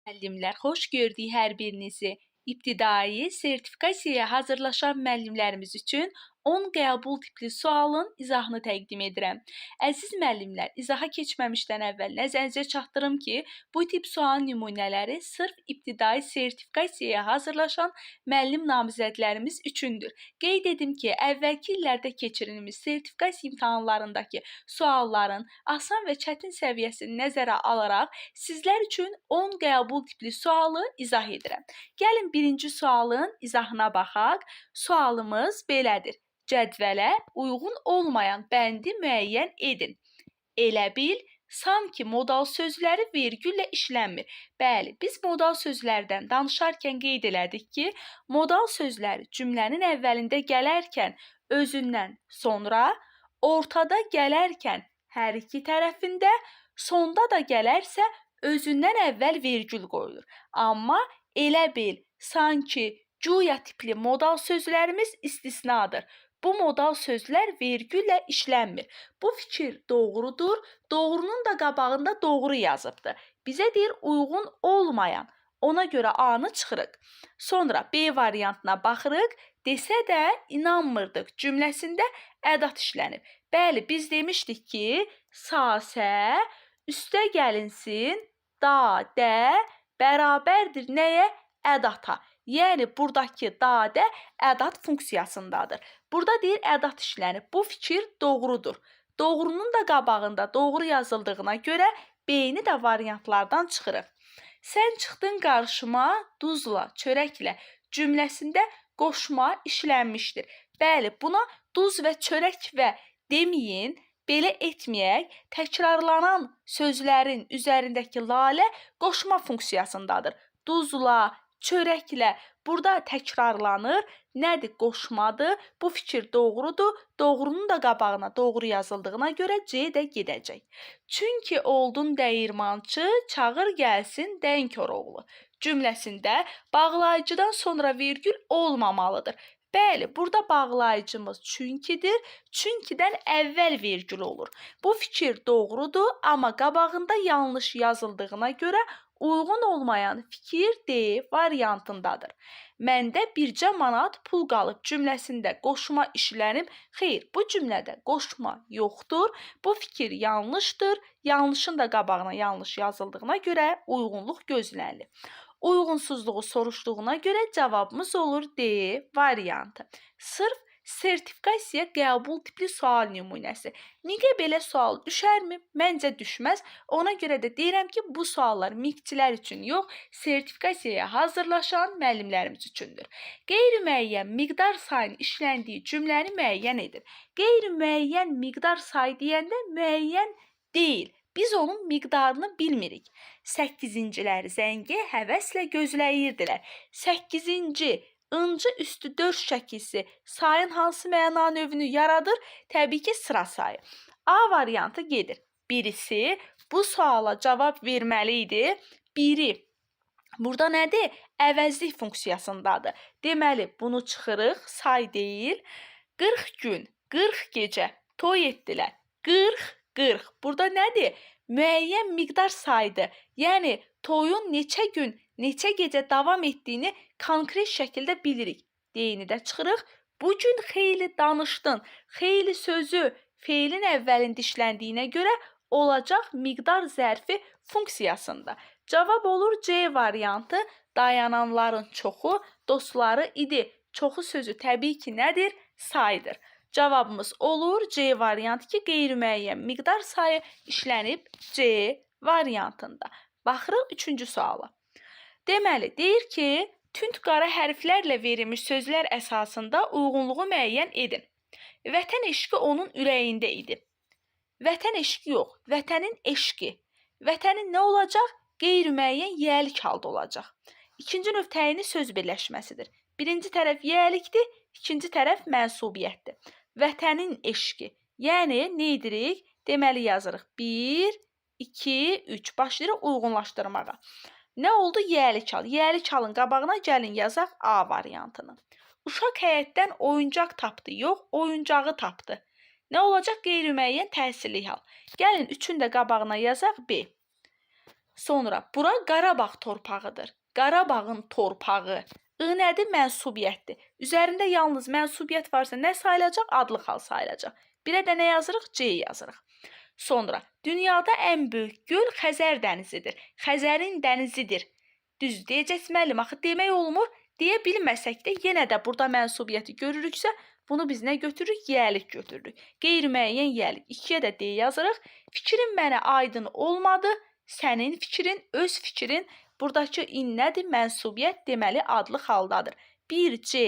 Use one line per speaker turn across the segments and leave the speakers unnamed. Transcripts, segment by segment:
Müəllimlər, xoş gördük hər birinizi. İbtidai sertifikasiyaya hazırlaşan müəllimlərimiz üçün 10 qəbul tipli sualın izahını təqdim edirəm. Əziz müəllimlər, izaha keçməmişdən əvvəl nəzərinizə çatdırım ki, bu tip sual nümunələri sırf ibtidai sertifikasiyaya hazırlaşan müəllim namizədlərimiz üçündür. Qeyd edim ki, əvvəlki illərdə keçirilmiş sertifikasiya imtahanlarındakı sualların asan və çətin səviyyəsini nəzərə alaraq sizlər üçün 10 qəbul tipli sualı izah edirəm. Gəlin birinci sualın izahına baxaq. Sualımız belədir. Cədvələ uyğun olmayan bəndi müəyyən edin. Elə bil, sanki modal sözləri vergüllə işlənmir. Bəli, biz modal sözlərdən danışarkən qeyd elədik ki, modal sözləri cümlənin əvvəlində gələrkən özündən sonra, ortada gələrkən hər iki tərəfində, sonda da gələrsə özündən əvvəl vergül qoyulur. Amma elə bil, sanki, güya tipli modal sözlərimiz istisnadır. Bu modal sözlər vergüllə işlənmir. Bu fikir doğrudur. Doğrunun da qabağında doğru yazıbdır. Bizə deyir uyğun olmayan. Ona görə A-nı çıxırıq. Sonra B variantına baxırıq. Desə də inanmırdıq cümləsində ədat işlənib. Bəli, biz demişdik ki, sasə üstə gəlinsin, da, də bərabərdir nəyə? Ədata. Yəni, buradakı da, də ədat funksiyasındadır. Burada deyir, ədat işlənib. Bu fikir doğrudur. Doğrunun da qabağında doğru yazıldığına görə B-ni də variantlardan çıxırıq. Sən çıxdın qarşıma duzla, çörəklə cümləsində qoşma işlənmişdir. Bəli, buna duz və çörək və deməyin, belə etməyək, təkrarlanan sözlərin üzərindəki lalə qoşma funksiyasındadır. Duzla, çörəklə burada təkrarlanır. Nədir? Qoşmadır. Bu fikir doğrudur. Doğrunun da qabağına doğru yazıldığına görə C də gedəcək. Çünki oldun dəyirmançı, çağır gəlsin dən Koroğlu. Cümləsində bağlayıcıdan sonra virgül olmamalıdır. Bəli, burada bağlayıcımız çünkidir. Çünkidən əvvəl virgül olur. Bu fikir doğrudur, amma qabağında yanlış yazıldığına görə uyğun olmayan fikir D variantındadır. Məndə bircə manat pul qalıb cümləsində qoşma işlənib. Xeyr, bu cümlədə qoşma yoxdur. Bu fikir yanlışdır. Yanlışın da qabağına yanlış yazıldığına görə uyğunluq gözlənilir. Uyğunsuzluğu soruşduğuna görə cavabımız olur D variantı. Sırf sertifikasiya qəbul tipli sual nümunəsi. Niyə belə sual düşərmi? Məncə düşməz. Ona görə də deyirəm ki, bu suallar miqçilər üçün yox, sertifikasiyaya hazırlaşan müəllimlərimiz üçündür. Qeyri-müəyyən miqdar sayının işləndiyi cümləni müəyyən edir. Qeyri-müəyyən miqdar sayı deyəndə müəyyən deyil. Biz onun miqdarını bilmirik. 8-cilər zəngi həvəslə gözləyirdilər. 8-ci ıncı üstü 4 şəkilsi sayın hansı məna növünü yaradır? Təbii ki, sıra sayı. A variantı gedir. Birisi bu suala cavab verməli idi. Biri burada nədir? Əvəzlik funksiyasındadır. Deməli, bunu çıxırıq, say deyil. 40 gün, 40 gecə toy etdilər. 40. Burada nədir? Müəyyən miqdar saydır. Yəni, toyun neçə gün, neçə gecə davam etdiyini konkret şəkildə bilirik. Deyini də çıxırıq. Bu gün xeyli danışdın. Xeyli sözü feilin əvvəlində işləndiyinə görə olacaq miqdar zərfi funksiyasında. Cavab olur C variantı. Dayananların çoxu dostları idi. Çoxu sözü təbii ki, nədir? Saydır. Cavabımız olur C variantı ki, qeyri-müəyyən miqdar sayı işlənib C variantında. Baxırıq 3-cü suala. Deməli, deyir ki, tünd qara hərflərlə verilmiş sözlər əsasında uyğunluğu müəyyən edin. Vətən eşqi onun ürəyində idi. Vətən eşqi yox, vətənin eşqi. Vətənin nə olacaq? Qeyri-müəyyən yiyəlik halda olacaq. İkinci növ təyini söz birləşməsidir. Birinci tərəf yiyəlikdir, ikinci tərəf mənsubiyyətdir. Vətənin eşqi. Yəni, nə edirik? Deməli, yazırıq. 1, 2, 3. Başlayırıq uyğunlaşdırmağa. Nə oldu? Yiyəlik hal. Yiyəlik halın qabağına gəlin yazaq A variantını. Uşaq həyətdən oyuncaq tapdı. Yox, oyuncağı tapdı. Nə olacaq? Qeyri-müəyyən təsirli hal. Gəlin, üçün də qabağına yazaq B. Sonra bura Qarabağ torpağıdır. Qarabağın torpağı. I nədir? Mənsubiyyətdir. Üzərində yalnız mənsubiyyət varsa nə sayılacaq? Adlı xal sayılacaq. Birə də nə yazırıq? C yazırıq. Sonra dünyada ən böyük göl Xəzər dənizidir. Xəzərin dənizidir. Düz deyəcəksiniz müəllim, axı demək olmur. Deyə bilməsək də yenə də burada mənsubiyyəti görürüksə, bunu biz nə götürürük? Yəlik götürürük. Qeyri-müəyyən yəlik. 2-yə də D yazırıq. Fikrin mənə aydın olmadı. Sənin fikrin, öz fikrin. Buradakı in nədir? Mənsubiyyət deməli adlı xaldadır. 1C,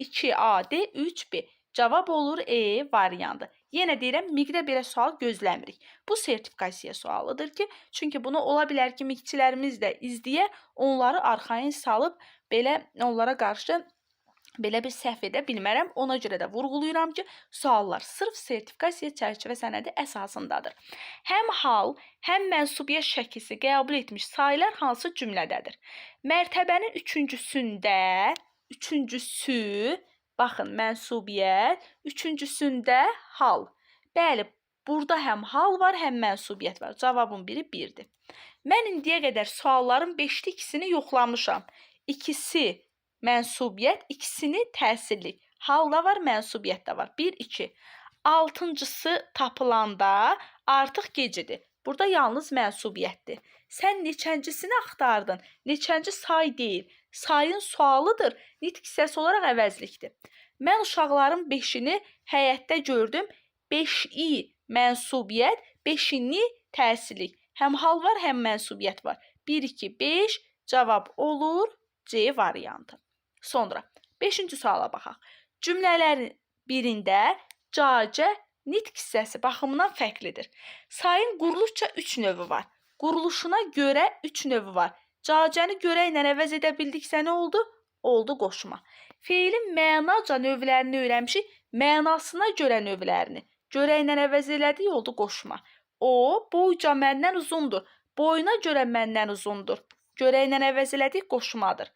2AD, 3B. Cavab olur E variantı. Yenə deyirəm, miqdə belə sual gözləmirik. Bu sertifikasiya sualıdır ki, çünki bunu ola bilər ki, miqçilərimiz də izləyə, onları arxayın salıb, belə onlara qarşı belə bir səhv edə bilmərəm. Ona görə də vurğulayıram ki, suallar sırf sertifikasiya çərçivə sənədi əsasındadır. Həm hal, həm mənsubiyyət şəkisi qəbul etmiş sayılar hansı cümlədədir? Mərtəbənin üçüncüsü, baxın, mənsubiyyət, üçüncüsündə hal. Bəli, burada həm hal var, həm mənsubiyyət var. Cavabın biri 1-dir. Mən indiyə qədər sualların 5-də ikisini yoxlamışam. İkisi mənsubiyyət, ikisini təsirlik. Hal da var, mənsubiyyət də var. 1, 2. Altıncısı tapılanda artıq gecidir. Burada yalnız mənsubiyyətdir. Sən neçəncisini axtardın? Neçənci say deyil. Sayın sualıdır. Nitq hissəsi olaraq əvəzlikdir. Mən uşaqların 5-ini həyətdə gördüm. 5-i mənsubiyyət, 5-ini təsirlik. Həm hal var, həm mənsubiyyət var. 1, 2, 5 cavab olur C variantı. Sonra 5-ci suala baxaq. Cümlələrin birində cacə nitq hissəsi baxımından fərqlidir. Sayın quruluşca 3 növü var. Quruluşuna görə 3 növü var. Cacəni görə ilə əvəz edə bildiksə nə oldu? Oldu qoşma. Feilin mənaca növlərini öyrənmişik. Mənasına görə növlərini. Görə ilə əvəz elədik, oldu qoşma. O, boyca məndən uzundur. Boyuna görə məndən uzundur. Görə ilə əvəz elədik, qoşmadır.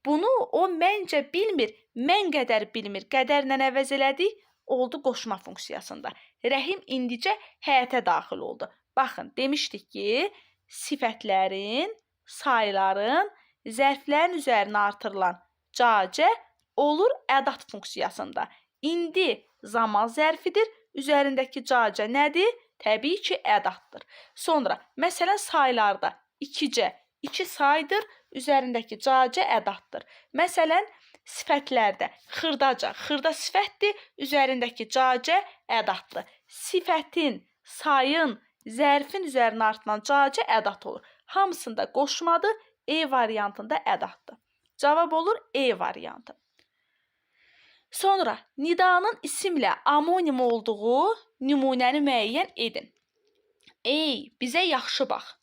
Bunu o məncə bilmir, mən qədər bilmir. Qədərlə əvəz elədik, oldu qoşma funksiyasında. Rəhim indicə həyətə daxil oldu. Baxın, demişdik ki, sifətlərin, sayıların, zərflərin üzərinə artırılan cacə olur ədat funksiyasında. İndi zaman zərfidir. Üzərindəki cacə nədir? Təbii ki, ədatdır. Sonra, məsələn, sayılarda 2C, 2 saydır, üzərindəki cacə ədatdır. Məsələn, sifətlərdə xırdaca, xırda sifətdir, üzərindəki cacə ədatdır. Sifətin, sayın, zərfin üzərinə artılan cacə ədat olur. Hamısında qoşmadır, E variantında ədatdır. Cavab olur E variantı. Sonra, nidanın isimlə amonim olduğu nümunəni müəyyən edin. Ey, bizə yaxşı bax.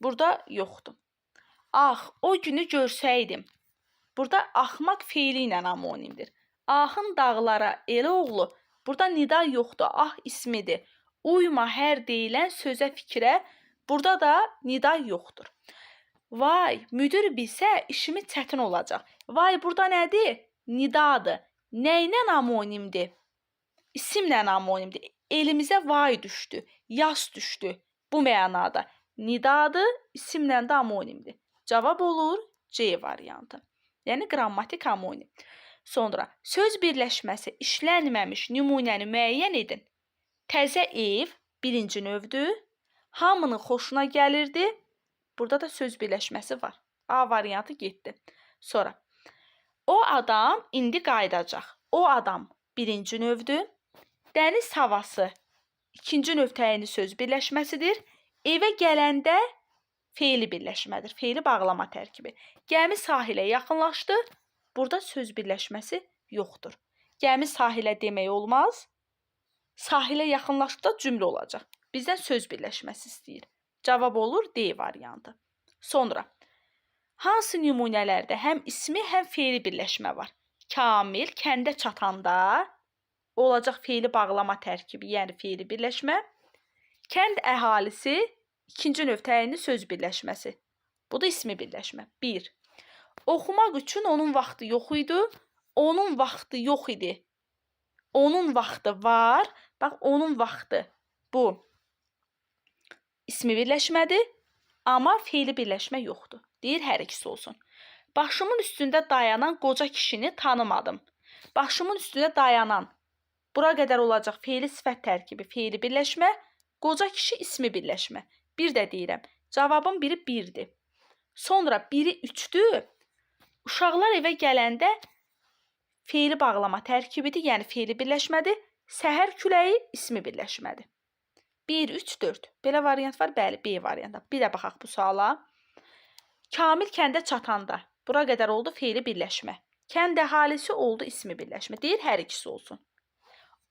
Burada yoxdur. Ax, o günü görsəydim. Burada axmaq feili ilə amonimdir. Axın dağlara, elə oğlu. Burada nida yoxdur, ah ismidir. Uyma hər deyilən sözə fikrə. Burada da nida yoxdur. Vay, müdür bilsə işimi çətin olacaq. Vay, burada nədir? Nidadır. Nə ilə amonimdir? İsimlə amonimdir. Elimizə vay düşdü, yas düşdü. Bu mənada. Nidadır, isimlə də amonimdir. Cavab olur C variantı. Yəni qrammatik amonim. Sonra söz birləşməsi işlənməmiş nümunəni müəyyən edin. Təzə ev birinci növdür. Hamının xoşuna gəlirdi. Burada da söz birləşməsi var. A variantı getdi. Sonra o adam indi qayıdacaq. O adam birinci növdür. Dəniz havası ikinci növ təyini söz birləşməsidir. Evə gələndə feili birləşmədir. Feili bağlama tərkibi. Gəmi sahilə yaxınlaşdı. Burada söz birləşməsi yoxdur. Gəmi sahilə demək olmaz. Sahilə yaxınlaşdıqda cümlə olacaq. Bizdən söz birləşməsi istəyir. Cavab olur D variantı. Sonra, hansı nümunələrdə həm ismi, həm feili birləşmə var? Kamil kəndə çatanda olacaq feili bağlama tərkibi, yəni feili birləşmə. Kənd əhalisi ikinci növ təyinli söz birləşməsi. Bu da ismi birləşmə. 1. Oxumaq üçün onun vaxtı yox idi. Onun vaxtı yox idi. Onun vaxtı var. Bax, onun vaxtı. Bu ismi birləşmədir. Amma feili birləşmə yoxdur. Deyir, hər ikisi olsun. Başımın üstündə dayanan qoca kişini tanımadım. Başımın üstündə dayanan. Bura qədər olacaq feili sifət tərkibi, feili birləşmə, qoca kişi ismi birləşmə. Bir də deyirəm, cavabın biri 1-dir. Sonra biri 3-dür. Uşaqlar evə gələndə feili bağlama tərkibidir, yəni feili birləşmədir. Səhər küləyi ismi birləşmədir. 1, 3, 4. Belə variant var, bəli, B variantı. Bir də baxaq bu suala. Kamil kəndə çatanda. Bura qədər oldu feili birləşmə. Kənd əhalisi oldu ismi birləşmə. Deyir, hər ikisi olsun.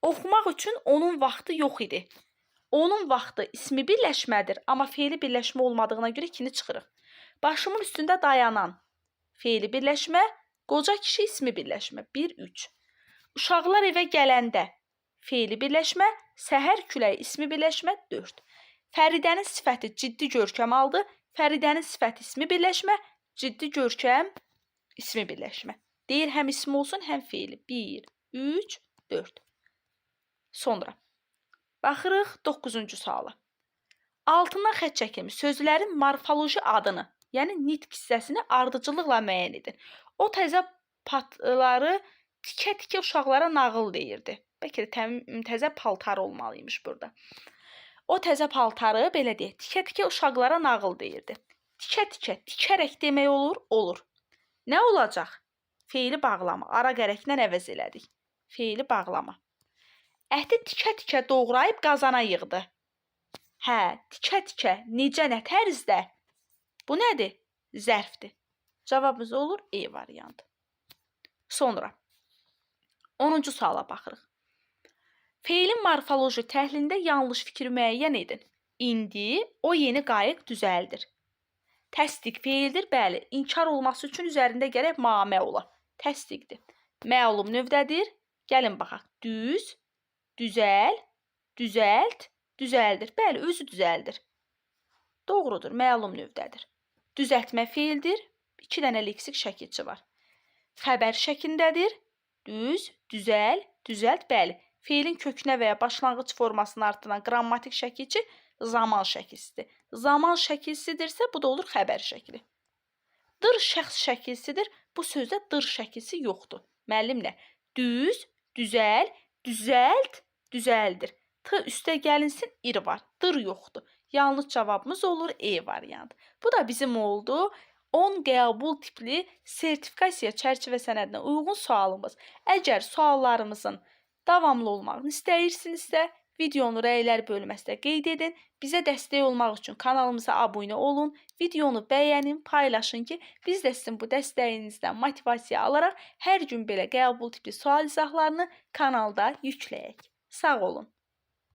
Oxumaq üçün onun vaxtı yox idi. Onun vaxtı ismi birləşmədir, amma feili birləşmə olmadığına görə ikini çıxırıq. Başımın üstündə dayanan feili birləşmə, qoca kişi ismi birləşmə. 1, 3. Uşaqlar evə gələndə feili birləşmə, səhər küləyi ismi birləşmə. 4. Fəridənin sifəti ciddi görkəm aldı. Fəridənin sifəti ismi birləşmə, ciddi görkəm ismi birləşmə. Deyir, həm ismi olsun, həm feili. 1, 3, 4. Sonra baxırıq 9-cu suala. Altından xətt çəkilmiş sözlərin morfoloji adını, yəni nitq hissəsini ardıcıllıqla müəyyən edin. O təzə patları tikə-tikə uşaqlara nağıl deyirdi. Bəlkə də təzə paltar olmalıymış burada. O təzə paltarı, belə deyək, tikə-tikə uşaqlara nağıl deyirdi. Tikə-tikə, tikərək demək olur, olur. Nə olacaq? Feili bağlama, ara qərəklə əvəz elədik. Feili bağlama. Əti tikə-tikə doğrayıb qazana yığdı. Hə, tikə-tikə, necə, nə tərzdə? Bu nədir? Zərfdir. Cavabımız olur E variantı. Sonra 10-cu suala baxırıq. Feilin morfoloji təhlilində yanlış fikri müəyyən edin. İndi o yeni qayıq düzəldir. Təsdiq feildir, bəli. İnkar olması üçün üzərində gərək mamə ola. Təsdiqdir. Məlum növdədir. Gəlin baxaq. Düz, düzəl, düzəlt, düzəldir. Bəli, özü düzəldir. Doğrudur, məlum növdədir. Düzəltmə feildir. 2 dənə leksik şəkilçi var. Xəbər şəklindədir. Düz, düzəl, düzəlt, bəli. Feilin kökünə və ya başlanğıc formasını artıran qrammatik şəkilçi zaman şəkilsidir. Zaman şəkilsidirsə, bu da olur xəbər şəkli. Dır şəxs şəkilsidir. Bu sözdə dır şəkilsi yoxdur. Müəllimlə düz, düzəl, düzəlt, düzəldir. T üstə gəlinsin, ir var. Dır yoxdur. Yanlış cavabımız olur E variantı. Bu da bizim oldu 10 qəbul tipli sertifikasiya çərçivə sənədinə uyğun sualımız. Əgər suallarımızın davamlı olmağını istəyirsinizsə, videonu rəylər bölməsində qeyd edin. Bizə dəstək olmaq üçün kanalımıza abunə olun, videonu bəyənin, paylaşın ki, biz də sizin bu dəstəyinizdən motivasiya alaraq hər gün belə qəbul tipli sual izahlarını kanalda yükləyək. Sağ olun.